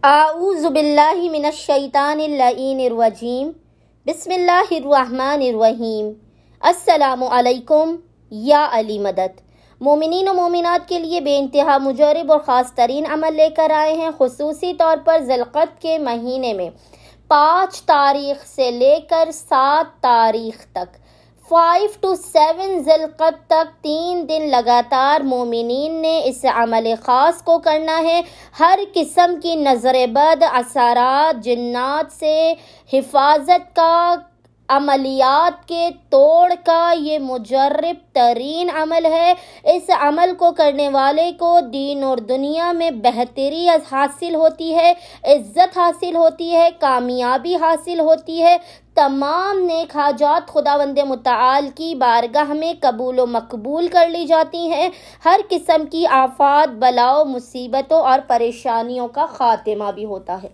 اعوذ باللہ من الشیطان اللعین الرجیم بسم اللہ الرحمن الرحیم۔ السلام علیکم یا علی مدد۔ مومنین و مومنات کے لیے بے انتہا مجرب اور خاص ترین عمل لے کر آئے ہیں، خصوصی طور پر ذی القعدہ کے مہینے میں 5 تاریخ سے لے کر 7 تاریخ تک 5 to 7 ذی القعدہ تک 3 دن لگاتار مومنین نے اس عمل خاص کو کرنا ہے۔ ہر قسم کی نظر بد، اثرات، جنات سے حفاظت کا، عملیات کے توڑ کا یہ مجرب ترین عمل ہے۔ اس عمل کو کرنے والے کو دین اور دنیا میں بہتری حاصل ہوتی ہے، عزت حاصل ہوتی ہے، کامیابی حاصل ہوتی ہے، تمام نیک حاجات خداوند متعال کی بارگاہ میں قبول و مقبول کر لی جاتی ہیں، ہر قسم کی آفات، بلاؤں، مصیبتوں اور پریشانیوں کا خاتمہ بھی ہوتا ہے۔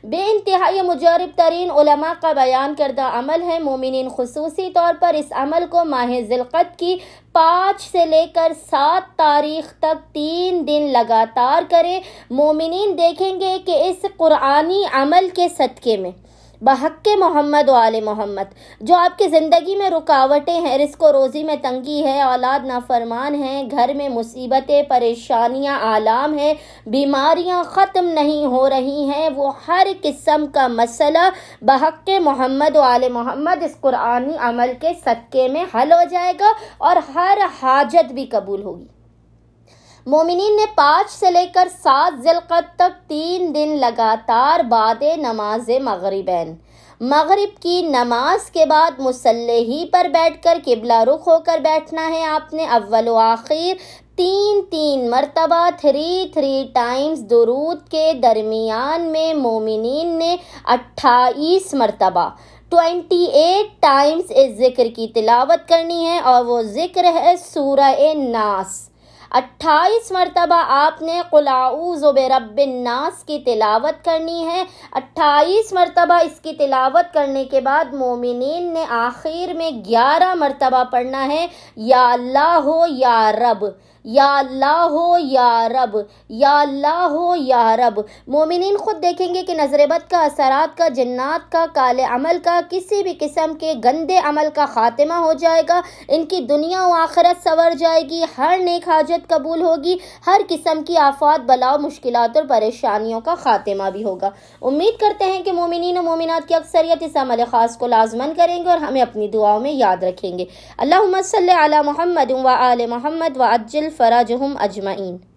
بے انتہا یہ مجرب ترین علماء کا بیان کردہ عمل ہے۔ مومنین خصوصی طور پر اس عمل کو ماہ ذی القعدہ کی 5 سے لے کر 7 تاریخ تک 3 دن لگاتار کریں۔ مومنین دیکھیں گے کہ اس قرآنی عمل کے صدقے میں بحق محمد و آل محمد جو آپ کی زندگی میں رکاوٹیں ہیں، رزق و روزی میں تنگی ہے، اولاد نافرمان ہیں، گھر میں مصیبتیں، پریشانیاں، آلام ہیں، بیماریاں ختم نہیں ہو رہی ہیں، وہ ہر قسم کا مسئلہ بحق محمد و آل محمد اس قرآنی عمل کے صدقے میں حل ہو جائے گا اور ہر حاجت بھی قبول ہوگی۔ مومنین نے 5 سے لے کر 7 ذی القعدہ تک 3 دن لگاتار بعد نماز مغرب کی نماز کے بعد مصلی پر بیٹھ کر قبلہ رخ ہو کر بیٹھنا ہے۔ آپ نے اول و آخر 3 مرتبہ 3 ٹائمز درود کے درمیان میں مومنین نے 28 مرتبہ 28 ٹائمز اس ذکر کی تلاوت کرنی ہے، اور وہ ذکر ہے سورہ ناس۔ 28 مرتبہ آپ نے قل اعوذ برب الناس کی تلاوت کرنی ہے۔ 28 مرتبہ اس کی تلاوت کرنے کے بعد مومنین نے آخر میں 11 مرتبہ پڑھنا ہے، یا اللہ ہو یا رب، یا اللہ ہو یا رب، یا اللہ ہو یا رب۔ مومنین خود دیکھیں گے کہ نظر بد کا، اثرات کا، جنات کا، کالے عمل کا، کسی بھی قسم کے گندے عمل کا خاتمہ ہو جائے گا، ان کی دنیا و آخرت سنور جائے گی، ہر نیک حاجت قبول ہوگی، ہر قسم کی آفات، بلاؤ، مشکلات اور پریشانیوں کا خاتمہ بھی ہوگا۔ امید کرتے ہیں کہ مومنین و مومنات کی اکثریت اس عمل خاص کو لازماً کریں گے اور ہمیں اپنی دعاؤں میں یاد رکھیں گے۔ اللہم صلی علی محمد و آل محمد وعجل فرجہم اجمعین۔